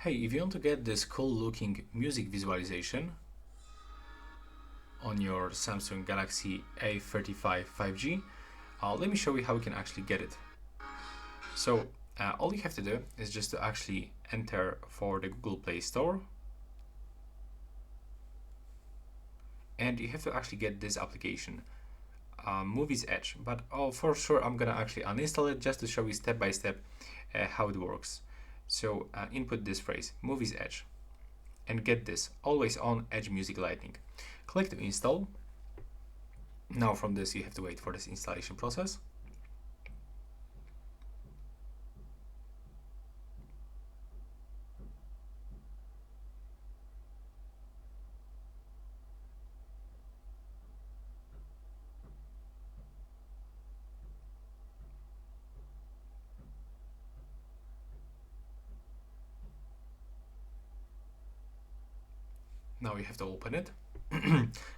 Hey, if you want to get this cool looking music visualization on your Samsung Galaxy A35 5G, let me show you how we can actually get it. So all you have to do is just to actually enter for the Google Play Store, and you have to actually get this application, Muviz Edge. But for sure I'm gonna actually uninstall it just to show you step by step how it works. So input this phrase, Muviz Edge, and get this, always on Edge Music Lighting. Click to install. Now from this you have to wait for this installation process. Now you have to open it.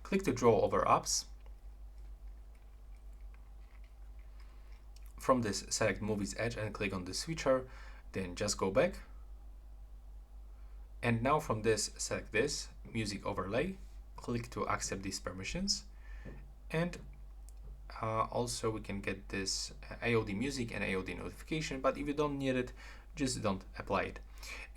Click to draw over apps. From this, select Muviz Edge and click on the switcher, then just go back. And now from this, select this, music overlay, click to accept these permissions. And also we can get this AOD music and AOD notification, but if you don't need it, just don't apply it.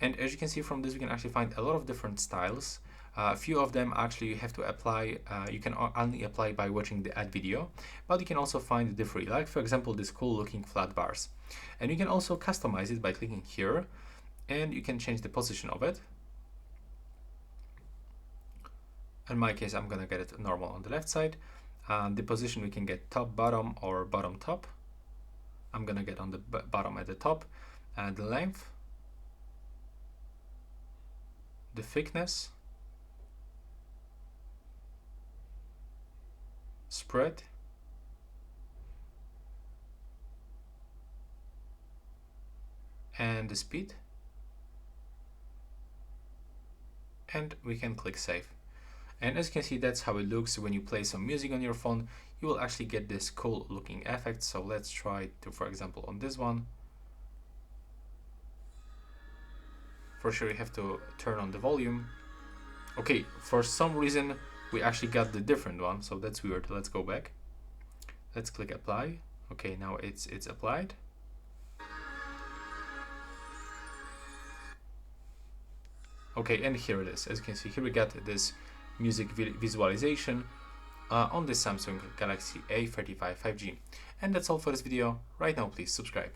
And as you can see from this, we can actually find a lot of different styles. A few of them actually you have to apply, you can only apply by watching the ad video, but you can also find the free, like for example this cool looking flat bars. And you can also customize it by clicking here, and you can change the position of it. In my case I'm gonna get it normal on the left side. The position we can get top bottom or bottom top. I'm gonna get on the bottom at the top. The length, the thickness, spread, and the speed, and we can click save. And as you can see, that's how it looks when you play some music on your phone. You will actually get this cool looking effect. So let's try to, for example, on this one. For sure you have to turn on the volume. Okay, for some reason we actually got the different one, so that's weird. Let's go back. Let's click apply. Okay, now it's applied. Okay, and here it is. As you can see, here we got this music visualization on the Samsung Galaxy A35 5G. And that's all for this video. Right now, please subscribe.